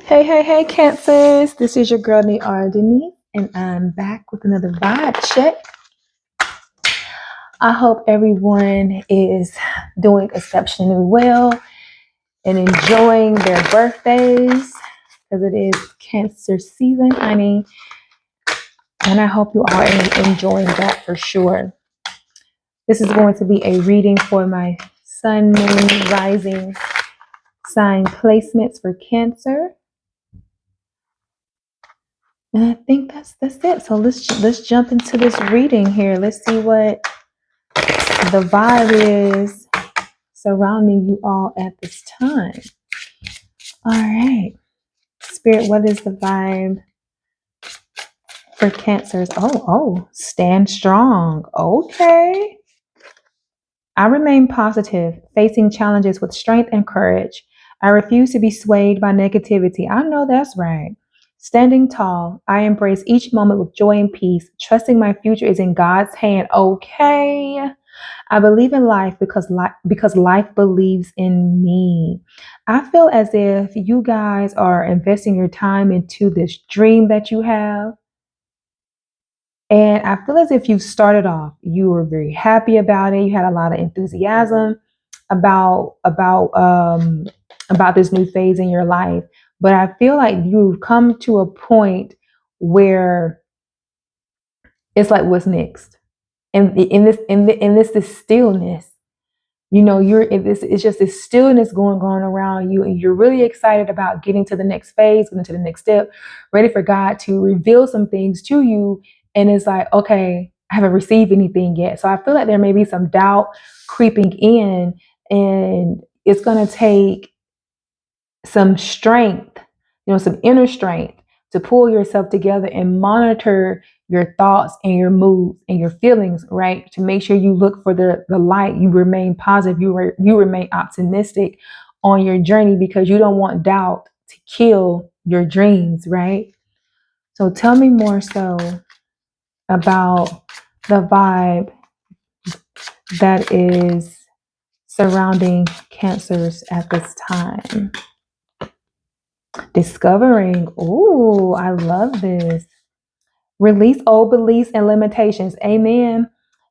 Hey, Cancers. This is your girl, Niara, Denise, and I'm back with another vibe check. I hope everyone is doing exceptionally well and enjoying their birthdays because it is Cancer season, honey. And I hope you are enjoying that for sure. This is going to be a reading for my sun, moon, rising sign placements for Cancer. And I think that's it. So let's jump into this reading here. Let's see what the vibe is surrounding you all at this time. All right. Spirit, what is the vibe for Cancers? Oh, stand strong. Okay. I remain positive, facing challenges with strength and courage. I refuse to be swayed by negativity. I know that's right. Standing tall, I embrace each moment with joy and peace, trusting my future is in God's hand. Okay. I believe in life because life believes in me. I feel as if you guys are investing your time into this dream that you have. And I feel as if you started off, you were very happy about it. You had a lot of enthusiasm about this new phase in your life. But I feel like you've come to a point where it's like, what's next? And this stillness, it's just this stillness going on around you, and you're really excited about getting to the next phase, getting to the next step, ready for God to reveal some things to you. And it's like, okay, I haven't received anything yet. So I feel like there may be some doubt creeping in, and it's going to take some strength, some inner strength to pull yourself together and monitor your thoughts and your moods and your feelings, right? To make sure you look for the light, you remain positive, you remain optimistic on your journey because you don't want doubt to kill your dreams, right? So tell me more so about the vibe that is surrounding Cancers at this time. Discovering. Ooh, I love this. Release old beliefs and limitations. Amen.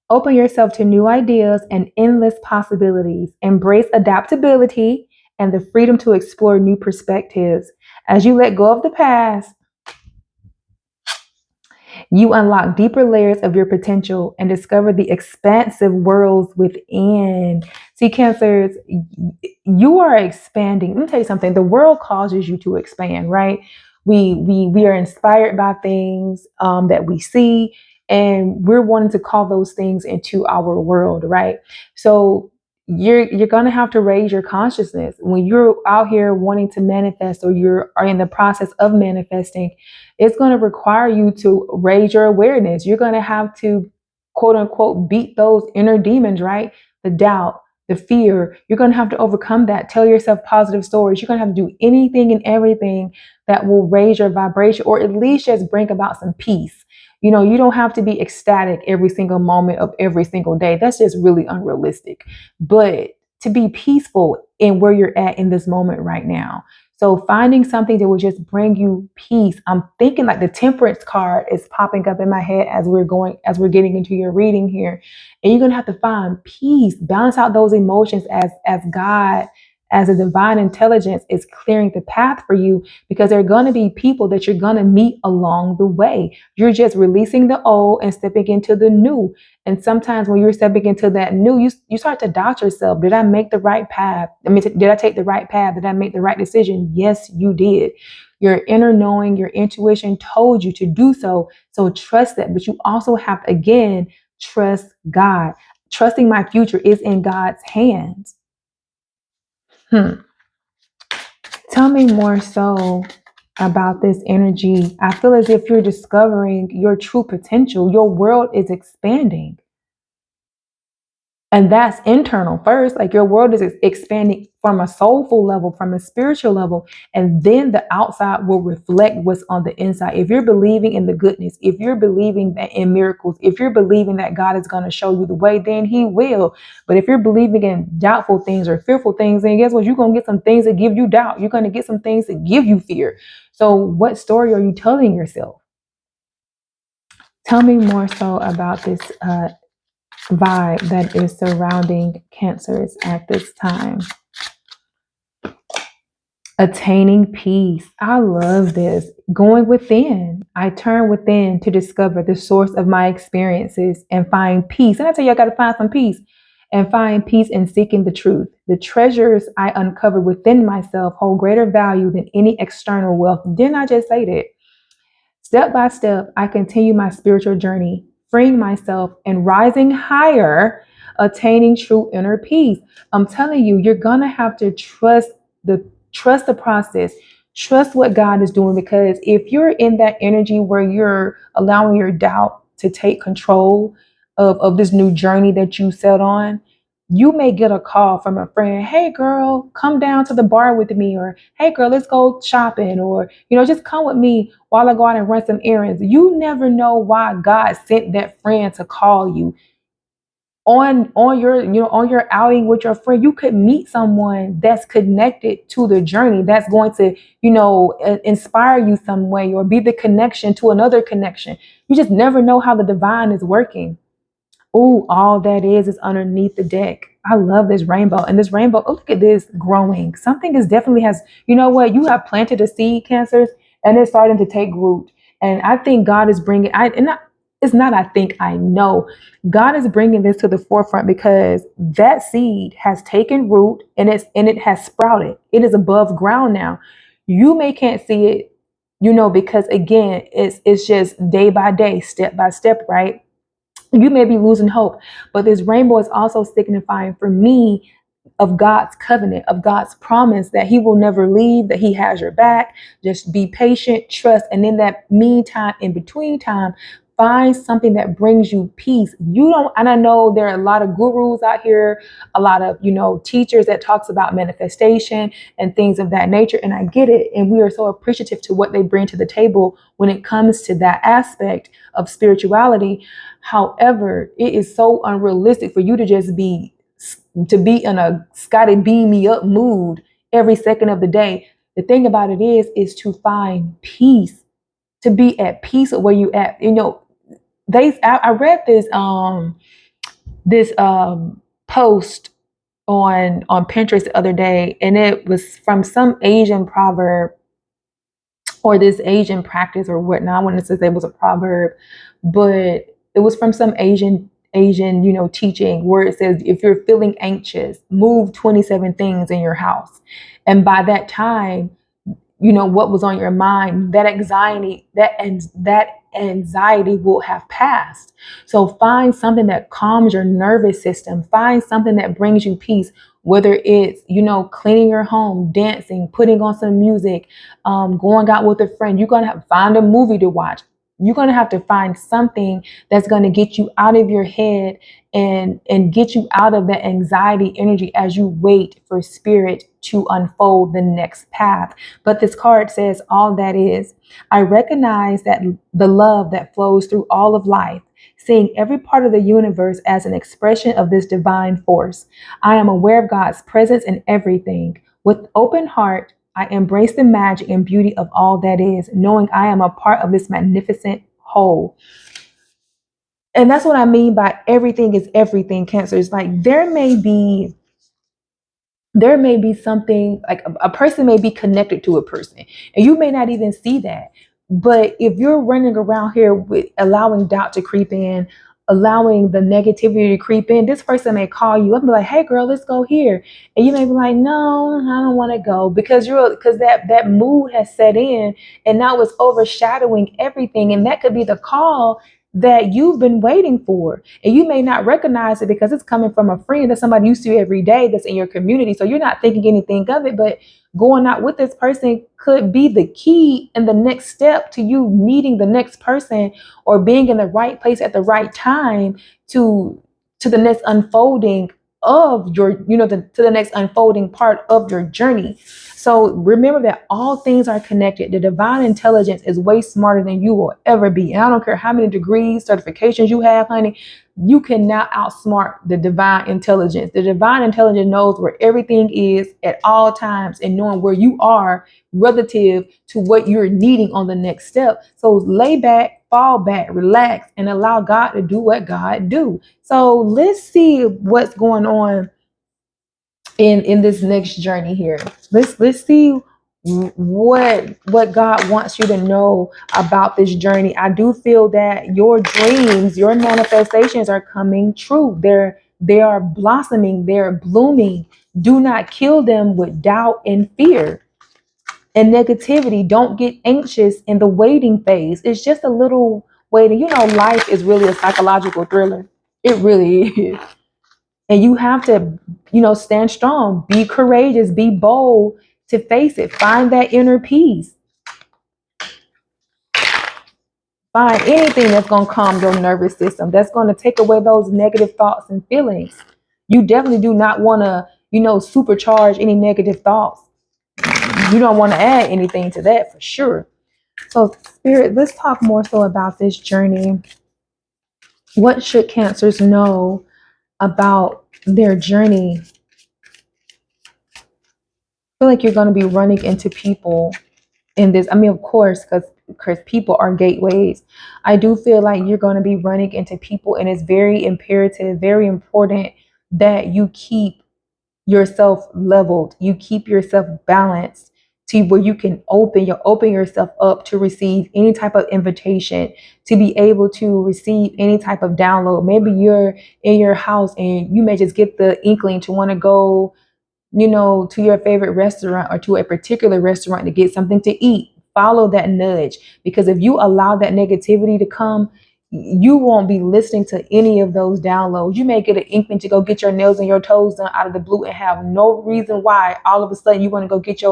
Open yourself to new ideas and endless possibilities. Embrace adaptability and the freedom to explore new perspectives. As you let go of the past, you unlock deeper layers of your potential and discover the expansive worlds within. See, Cancers, you are expanding. Let me tell you something. The world causes you to expand, right? We are inspired by things that we see, and we're wanting to call those things into our world, right? So you're gonna have to raise your consciousness when you're out here wanting to manifest, or are in the process of manifesting. It's going to require you to raise your awareness. You're going to have to, quote unquote, beat those inner demons, right? The doubt, the fear. You're going to have to overcome that. Tell yourself positive stories. You're going to have to do anything and everything that will raise your vibration, or at least just bring about some peace. You don't have to be ecstatic every single moment of every single day. That's just really unrealistic. But to be peaceful in where you're at in this moment right now. So finding something that will just bring you peace. I'm thinking like the Temperance card is popping up in my head as we're getting into your reading here. And you're going to have to find peace, balance out those emotions as God, as a divine intelligence is clearing the path for you, because there are going to be people that you're going to meet along the way. You're just releasing the old and stepping into the new. And sometimes when you're stepping into that new, you start to doubt yourself. Did I make the right path? Did I take the right path? Did I make the right decision? Yes, you did. Your inner knowing, your intuition told you to do so. So trust that. But you also have to, again, trust God. Trusting my future is in God's hands. Tell me more so about this energy. I feel as if you're discovering your true potential. Your world is expanding. And that's internal first. Like your world is expanding from a soulful level, from a spiritual level. And then the outside will reflect what's on the inside. If you're believing in the goodness, if you're believing that in miracles, if you're believing that God is going to show you the way, then he will. But if you're believing in doubtful things or fearful things, then guess what? You're going to get some things that give you doubt. You're going to get some things that give you fear. So what story are you telling yourself? Tell me more so about this vibe that is surrounding cancers at this time. Attaining peace. I love this. Going within. I turn within to discover the source of my experiences and find peace. And I tell you, I got to find some peace and find peace in seeking the truth. The treasures I uncover within myself hold greater value than any external wealth. Didn't I just say that? Step by step, I continue my spiritual journey, freeing myself and rising higher, attaining true inner peace. I'm telling you, you're gonna have to trust the process, trust what God is doing, because if you're in that energy where you're allowing your doubt to take control of this new journey that you set on, you may get a call from a friend, hey girl, come down to the bar with me, or hey girl, let's go shopping, or just come with me while I go out and run some errands. You never know why God sent that friend to call you on your on your outing with your friend. You could meet someone that's connected to the journey, that's going to inspire you some way, or be the connection to another connection. You just never know how the divine is working. Oh, all that is underneath the deck. I love this rainbow. And this rainbow, oh, look at this growing. Something is definitely has, you know what? You have planted a seed, cancers, and it's starting to take root. And I think God is bringing, it's not, I think, I know. God is bringing this to the forefront because that seed has taken root, and it has sprouted. It is above ground now. You may can't see it, because again, it's just day by day, step by step, right? You may be losing hope, but this rainbow is also signifying for me of God's covenant, of God's promise that he will never leave, that he has your back. Just be patient, trust. And in that meantime, in between time, find something that brings you peace. And I know there are a lot of gurus out here, a lot of, teachers that talks about manifestation and things of that nature. And I get it. And we are so appreciative to what they bring to the table when it comes to that aspect of spirituality. However, it is so unrealistic for you to just be in a Scotty beam me up mood every second of the day. The thing about it is to find peace, to be at peace with where you at. I read this post on Pinterest the other day, and it was from some Asian proverb or this Asian practice or whatnot. I wouldn't say it was a proverb, but it was from some Asian, teaching, where it says, if you're feeling anxious, move 27 things in your house. And by that time, what was on your mind, that anxiety will have passed. So find something that calms your nervous system. Find something that brings you peace, whether it's, cleaning your home, dancing, putting on some music, going out with a friend. You're going to have to find a movie to watch. You're going to have to find something that's going to get you out of your head and get you out of that anxiety energy as you wait for spirit to unfold the next path. But this card says, all that is, I recognize that the love that flows through all of life, seeing every part of the universe as an expression of this divine force. I am aware of God's presence in everything. With open heart, I embrace the magic and beauty of all that is, knowing I am a part of this magnificent whole. And that's what I mean by everything is everything, Cancer. It's like there may be something, like a person may be connected to a person and you may not even see that. But if you're running around here with allowing doubt to creep in, allowing the negativity to creep in, this person may call you up and be like, hey girl, let's go here. And you may be like, no, I don't want to go, because that mood has set in and now it's overshadowing everything. And that could be the call that you've been waiting for. And you may not recognize it because it's coming from a friend, that's somebody you see every day, that's in your community. So you're not thinking anything of it, but going out with this person could be the key and the next step to you meeting the next person or being in the right place at the right time to to the next unfolding of your, to the next unfolding part of your journey. So remember that all things are connected. The divine intelligence is way smarter than you will ever be. And I don't care how many degrees, certifications you have, honey, you cannot outsmart the divine intelligence. The divine intelligence knows where everything is at all times and knowing where you are relative to what you're needing on the next step. So lay back, fall back, relax, and allow God to do what God do. So let's see what's going on in this next journey here. Let's see what God wants you to know about this journey. I do feel that your dreams, your manifestations are coming true. They are blossoming, they're blooming. Do not kill them with doubt and fear and negativity. Don't get anxious in the waiting phase. It's just a little waiting. Life is really a psychological thriller. It really is. And you have to, stand strong, be courageous, be bold to face it. Find that inner peace. Find anything that's going to calm your nervous system, that's going to take away those negative thoughts and feelings. You definitely do not want to, supercharge any negative thoughts. You don't want to add anything to that for sure. So, Spirit, let's talk more so about this journey. What should Cancers know about their journey? I feel like you're going to be running into people in this. I mean, of course, because people are gateways. I do feel like you're going to be running into people, and it's very imperative, very important that you keep yourself leveled, you keep yourself balanced to where you can open yourself up to receive any type of invitation, to be able to receive any type of download. Maybe you're in your house and you may just get the inkling to want to go, to your favorite restaurant or to a particular restaurant to get something to eat. Follow that nudge, because if you allow that negativity to come, you won't be listening to any of those downloads. You may get an inkling to go get your nails and your toes done out of the blue and have no reason why. All of a sudden you want to go get a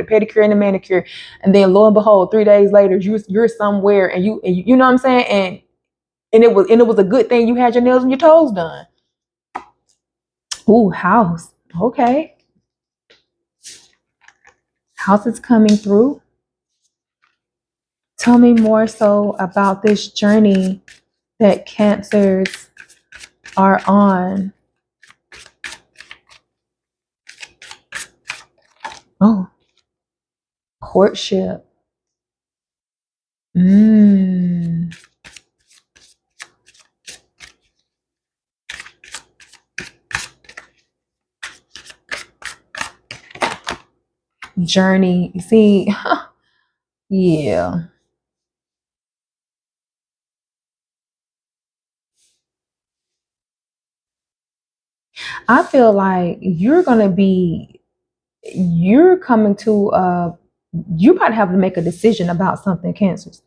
pedicure and a manicure, and then lo and behold, 3 days later you're somewhere and you know what I'm saying, and it was a good thing you had your nails and your toes done. Ooh, house. Okay. House is coming through. Tell me more so about this journey that Cancers are on. Oh, courtship. Journey. See, yeah. I feel like you're coming to you might have to make a decision about something, Cancers.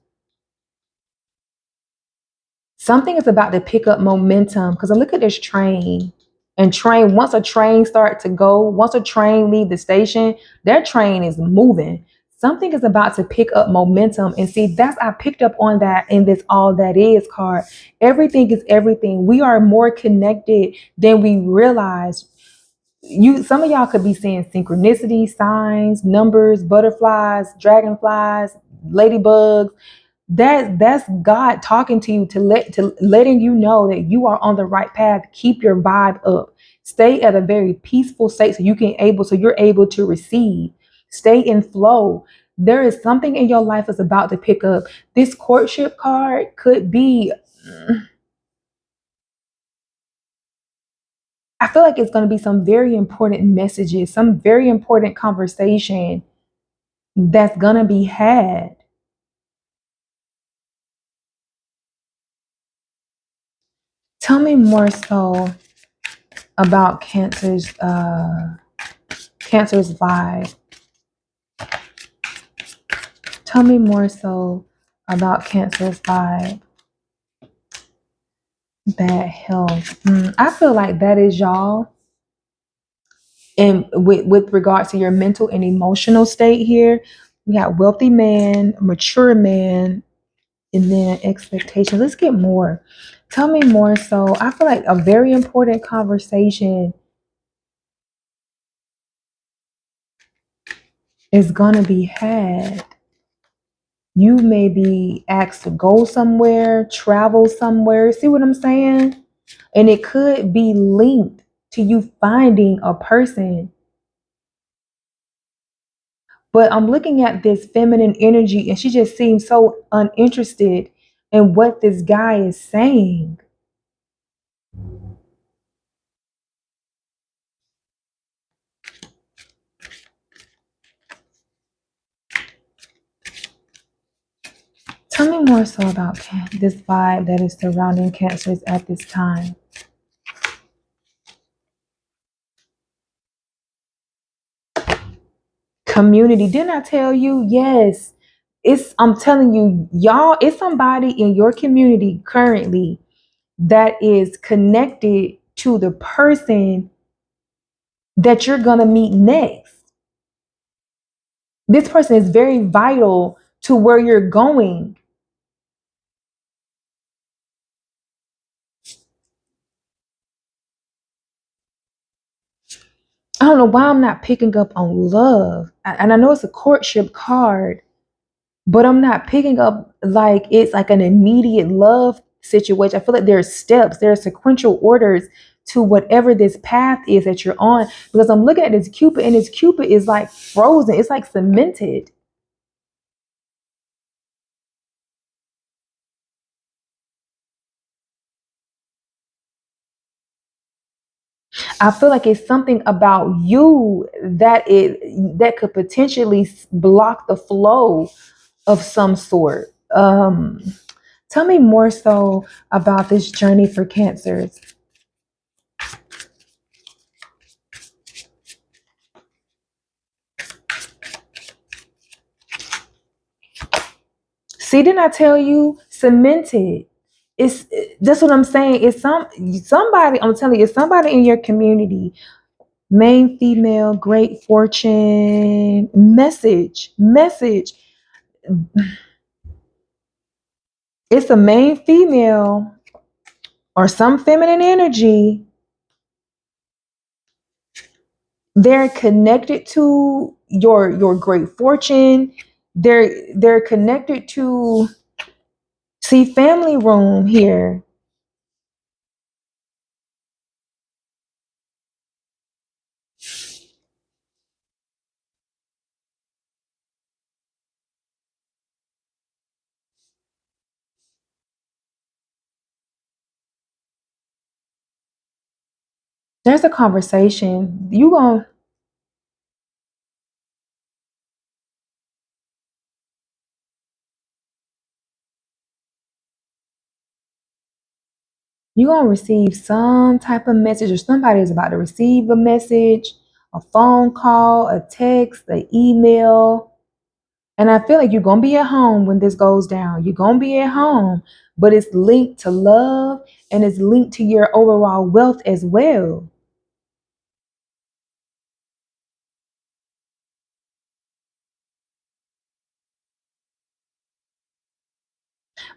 Something is about to pick up momentum, because I look at this train, and once a train start to go, once a train leave the station, that train is moving. Something is about to pick up momentum. And see, I picked up on that in this all that is card. Everything is everything. We are more connected than we realize. Some of y'all could be seeing synchronicity, signs, numbers, butterflies, dragonflies, ladybugs. That's God talking to you, to letting you know that you are on the right path. Keep your vibe up. Stay at a very peaceful state so you're able to receive. Stay in flow. There is something in your life that's about to pick up. This courtship card could be, I feel like it's going to be some very important messages, some very important conversation that's going to be had. Tell me more so about Cancer's vibe. Tell me more so about Cancer's vibe. Bad health. I feel like that is y'all. And with regards to your mental and emotional state here, we got wealthy man, mature man, And then expectations. Let's get more. Tell me more. So I feel like a very important conversation is gonna be had. You may be asked to go somewhere, travel somewhere. See what I'm saying? And it could be linked to you finding a person. But I'm looking at this feminine energy and she just seems so uninterested in what this guy is saying. Tell me more so about this vibe that is surrounding cancers at this time. Community. Didn't I tell you? Yes. I'm telling you, y'all, it's somebody in your community currently that is connected to the person that you're going to meet next. This person is very vital to where you're going. I don't know why I'm not picking up on love. And I know it's a courtship card, but I'm not picking up like it's like an immediate love situation. I feel like there are steps, there are sequential orders to whatever this path is that you're on. Because I'm looking at this Cupid, and this Cupid is like frozen, it's like cemented. I feel like it's something about you that could potentially block the flow of some sort. Tell me more so about this journey for cancers. See, didn't I tell you? Cemented. It's that's what I'm saying. It's somebody. I'm telling you, it's somebody in your community. Main female, great fortune. Message. It's a main female or some feminine energy. They're connected to your great fortune. They're connected to, see, family room here. There's a conversation. You're gonna receive some type of message, or somebody is about to receive a message, a phone call, a text, an email. And I feel like you're gonna be at home when this goes down. You're gonna be at home, but it's linked to love and it's linked to your overall wealth as well.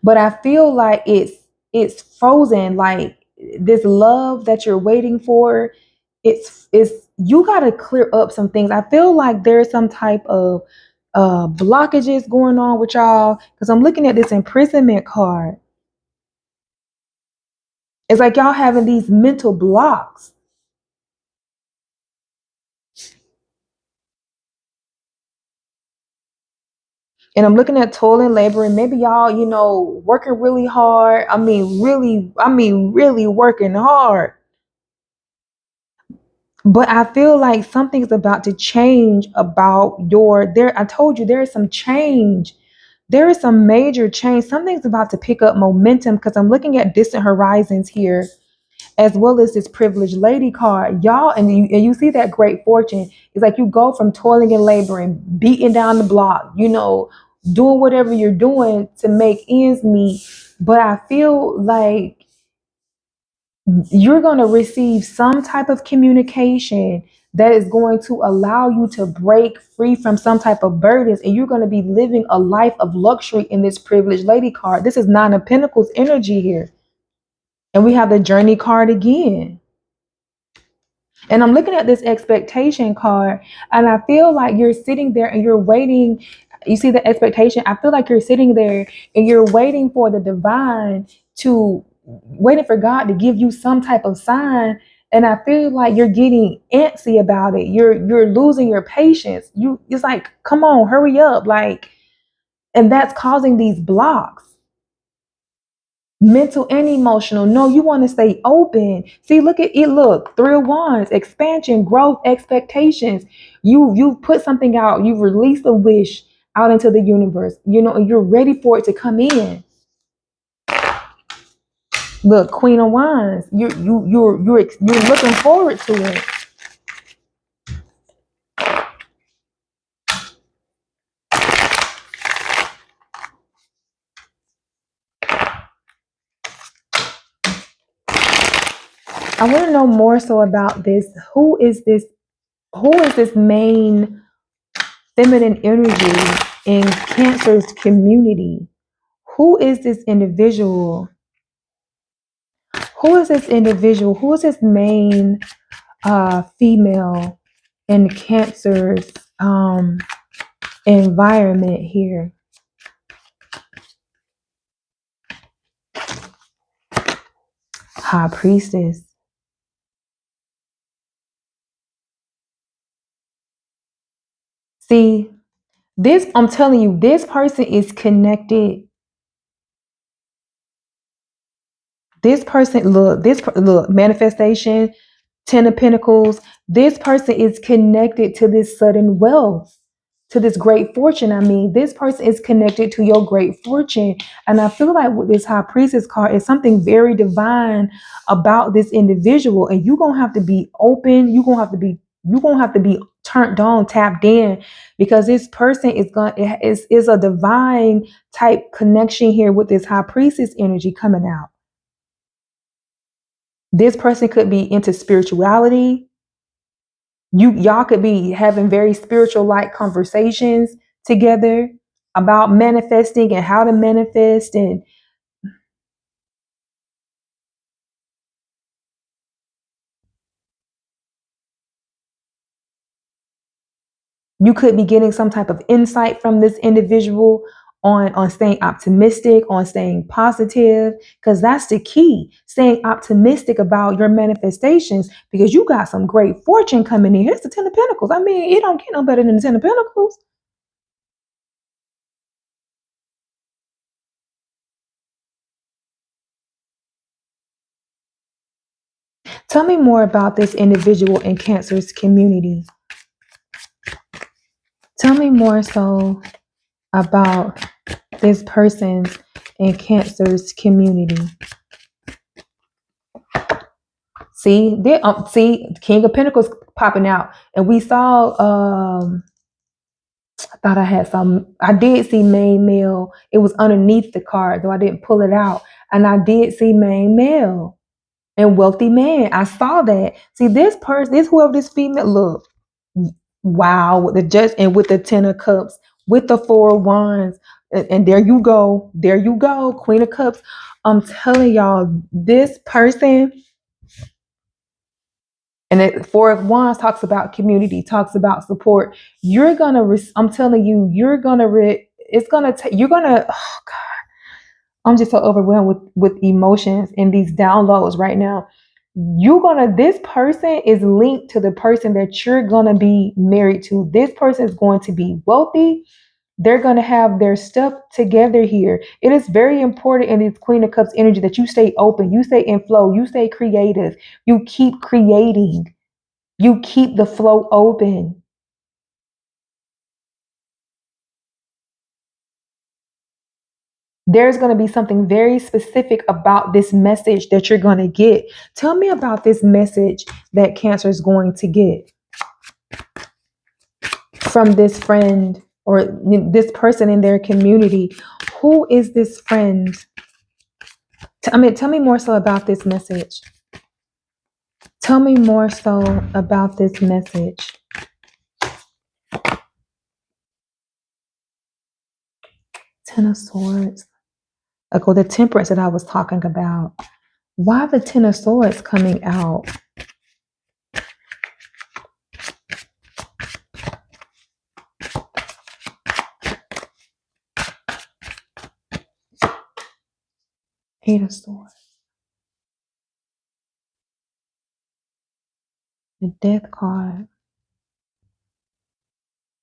But I feel like it's frozen. Like this love that you're waiting for, it's you got to clear up some things. I feel like there's some type of blockages going on with y'all, because I'm looking at this imprisonment card. It's like y'all having these mental blocks. And I'm looking at toil and labor, and maybe y'all, working really hard. I mean, really working hard. But I feel like something's about to change about there. I told you there is some change. There is some major change. Something's about to pick up momentum, because I'm looking at distant horizons here, as well as this privileged lady card. Y'all, and you see that great fortune. It's like you go from toiling and laboring, beating down the block, doing whatever you're doing to make ends meet. But I feel like you're going to receive some type of communication that is going to allow you to break free from some type of burdens, and you're going to be living a life of luxury in this privileged lady card. This is Nine of Pentacles energy here. And we have the Journey card again. And I'm looking at this expectation card, and I feel like you're sitting there and you're waiting. You see the expectation? I feel like you're sitting there and you're waiting for the divine waiting for God to give you some type of sign. And I feel like you're getting antsy about it. You're losing your patience. It's like, come on, hurry up. Like, and that's causing these blocks. Mental and emotional. No, you want to stay open. See, look at it. Look, Three of Wands, expansion, growth, expectations. You put something out. You've released a wish out into the universe. And you're ready for it to come in. Look, Queen of Wands. You're looking forward to it. I want to know more so about this. Who is this? Who is this main feminine energy in Cancer's community? Who is this individual? Who is this individual? Who is this main female in Cancer's environment here? High Priestess. See, I'm telling you, this person is connected. This person, look, manifestation, Ten of Pentacles. This person is connected to this sudden wealth, to this great fortune. I mean, this person is connected to your great fortune. And I feel like with this High Priestess card is something very divine about this individual. And you're gonna have to be open. You're gonna have to be turned on, tapped in, because this person is a divine type connection here with this High Priestess energy coming out. This person could be into spirituality. Y'all could be having very spiritual like conversations together about manifesting and how to manifest, and you could be getting some type of insight from this individual on staying optimistic, on staying positive, because that's the key. Staying optimistic about your manifestations, because you got some great fortune coming in. Here's the Ten of Pentacles. I mean, it don't get no better than the Ten of Pentacles. Tell me more about this individual in Cancer's community. Tell me more so about this person's in Cancer's community. See, King of Pentacles popping out, and we saw. I thought I had some. I did see main male. It was underneath the card, though I didn't pull it out, and I did see main male and wealthy man. I saw that. See, this person, whoever this female, look, wow, with the Judge and with the Ten of Cups, with the Four of Wands, and there you go, Queen of Cups. I'm telling y'all, this person, and the Four of Wands talks about community, talks about support. You're gonna, I'm telling you, you're gonna, it's gonna take, you're gonna, oh God, I'm just so overwhelmed with emotions and these downloads right now. This person is linked to the person that you're gonna be married to. This person is going to be wealthy. They're going to have their stuff together here. It is very important in this Queen of Cups energy that you stay open, you stay in flow, you stay creative, you keep creating, you keep the flow open. There's going to be something very specific about this message that you're going to get. Tell me about this message that Cancer is going to get from this friend or this person in their community. Who is this friend? Tell me more so about this message. Tell me more so about this message. Ten of Swords. Okay, the temperance that I was talking about. Why the Ten of Swords coming out? Eight of Swords. The Death card.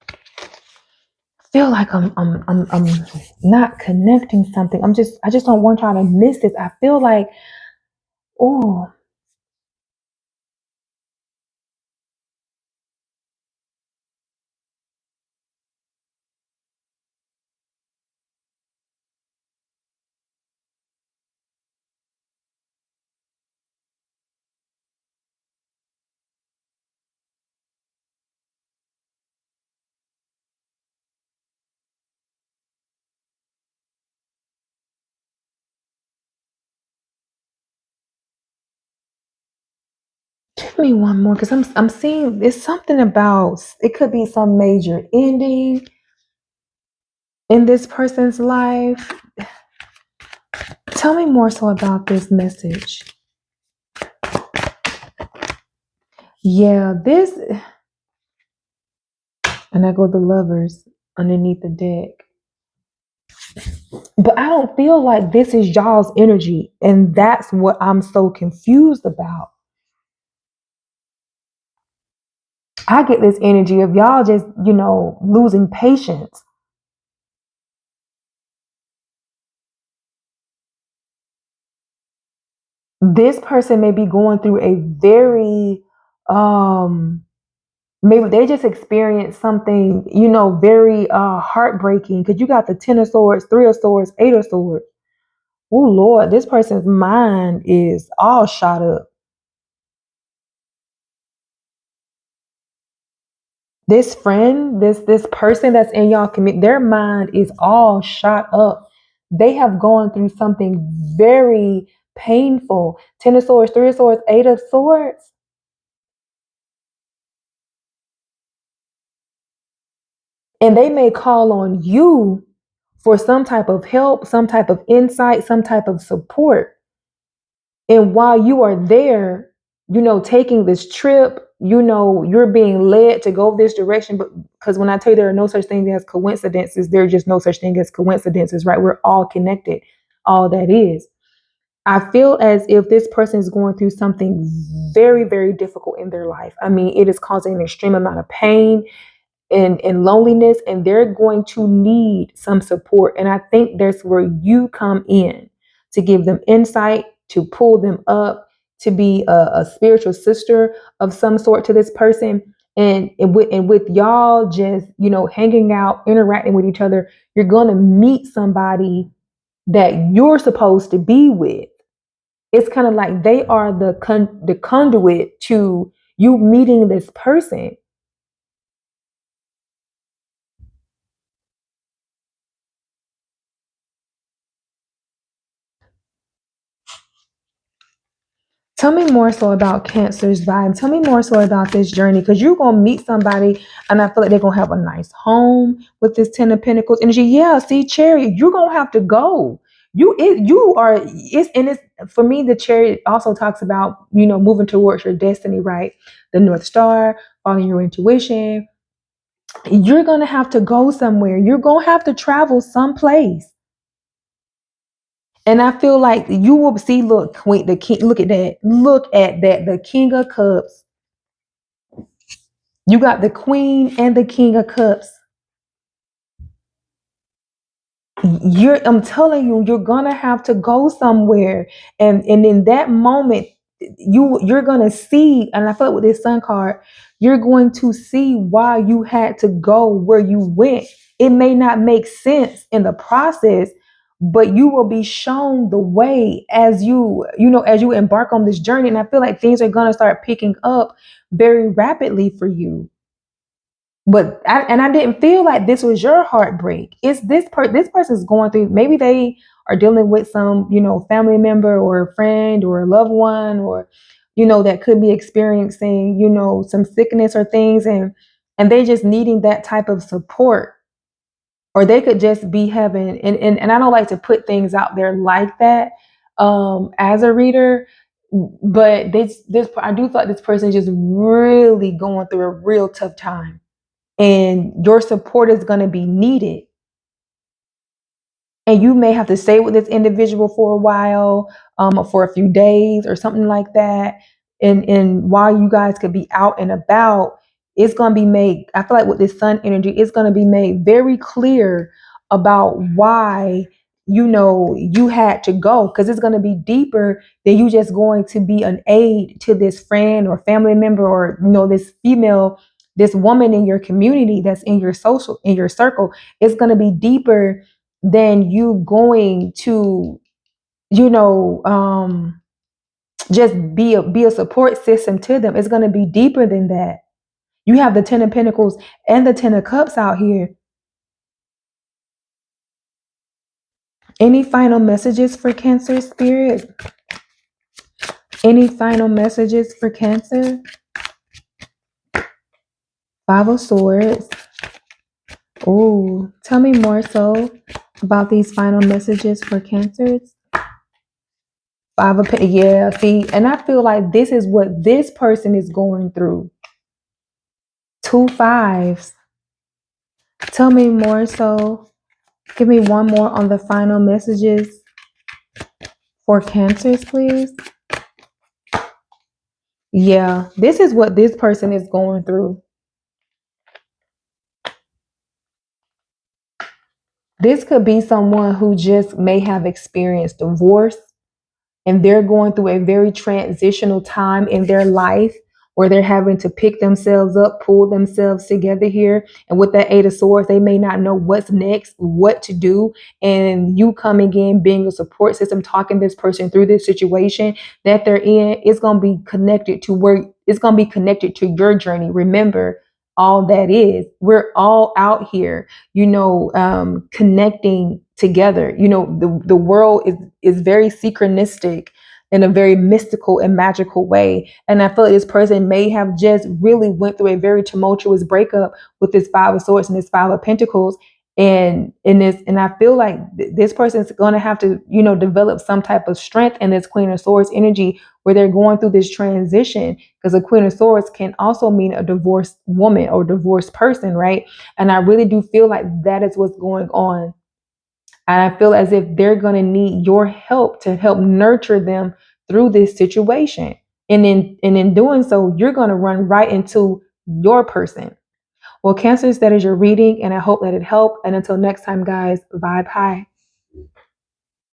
I feel like I'm not connecting something. I just don't want y'all to miss this. I feel like, oh, give me one more because I'm seeing it's something about it could be some major ending in this person's life. Tell me more so about this message. Yeah, this, and I go the Lovers underneath the deck. But I don't feel like this is y'all's energy, and that's what I'm so confused about. I get this energy of y'all just, losing patience. This person may be going through a very maybe they just experienced something, very heartbreaking. Because you got the Ten of Swords, Three of Swords, Eight of Swords. Oh Lord, this person's mind is all shot up. This friend, this person that's in y'all community, their mind is all shot up. They have gone through something very painful. Ten of Swords, Three of Swords, Eight of Swords. And they may call on you for some type of help, some type of insight, some type of support. And while you are there, taking this trip, you're being led to go this direction. But because when I tell you there are no such thing as coincidences, there's just no such thing as coincidences, right? We're all connected, all that is. I feel as if this person is going through something very, very difficult in their life. I mean, it is causing an extreme amount of pain and loneliness, and they're going to need some support. And I think that's where you come in to give them insight, to pull them up, to be a spiritual sister of some sort to this person. And with y'all just, hanging out, interacting with each other, you're going to meet somebody that you're supposed to be with. It's kind of like they are the conduit to you meeting this person. Tell me more so about Cancer's vibe. Tell me more so about this journey because you're gonna meet somebody, and I feel like they're gonna have a nice home with this Ten of Pentacles energy. Yeah, see, Chariot, you're gonna have to go. You are. It's for me. The Chariot also talks about moving towards your destiny, right? The North Star, following your intuition. You're gonna have to go somewhere. You're gonna have to travel someplace. And I feel like you will see, look, Queen, the king, look at that. Look at that. The King of Cups. You got the Queen and the King of Cups. I'm telling you, you're gonna have to go somewhere. And in that moment, you're gonna see, and I feel like with this sun card, you're going to see why you had to go where you went. It may not make sense in the process, but you will be shown the way as as you embark on this journey. And I feel like things are gonna start picking up very rapidly for you. But I didn't feel like this was your heartbreak. It's this person's going through, maybe they are dealing with some, family member or a friend or a loved one, or that could be experiencing, some sickness or things, and they just needing that type of support. Or they could just be having, and I don't like to put things out there like that as a reader, but this I do feel like this person is just really going through a real tough time, and your support is going to be needed. And you may have to stay with this individual for a while, or for a few days or something like that. And while you guys could be out and about, it's going to be made, I feel like with this sun energy, it's going to be made very clear about why, you had to go, because it's going to be deeper than you just going to be an aid to this friend or family member, or, this female, this woman in your community that's in your circle. It's going to be deeper than you going to, you know, um, just be a support system to them. It's going to be deeper than that. You have the Ten of Pentacles and the Ten of Cups out here. Any final messages for Cancer spirit? Any final messages for Cancer? Five of Swords. Oh, tell me more so about these final messages for Cancers. Yeah, see, and I feel like this is what this person is going through. Two fives. Tell me more so. Give me one more on the final messages for Cancers, please. Yeah, this is what this person is going through. This could be someone who just may have experienced divorce, and they're going through a very transitional time in their life where they're having to pick themselves up, pull themselves together here. And with that Eight of Swords, they may not know what's next, what to do. And you coming in, being a support system, talking this person through this situation that they're in, it's going to be connected to your journey. Remember, all that is, we're all out here, connecting together. The world is very synchronistic in a very mystical and magical way. And I feel like this person may have just really went through a very tumultuous breakup with this Five of Swords and this Five of Pentacles. And I feel like this person's going to have to, develop some type of strength in this Queen of Swords energy where they're going through this transition, because a Queen of Swords can also mean a divorced woman or divorced person, right? And I really do feel like that is what's going on. And I feel as if they're going to need your help to help nurture them through this situation. And in doing so, you're going to run right into your person. Well, Cancers, that is your reading, and I hope that it helped. And until next time, guys, vibe high.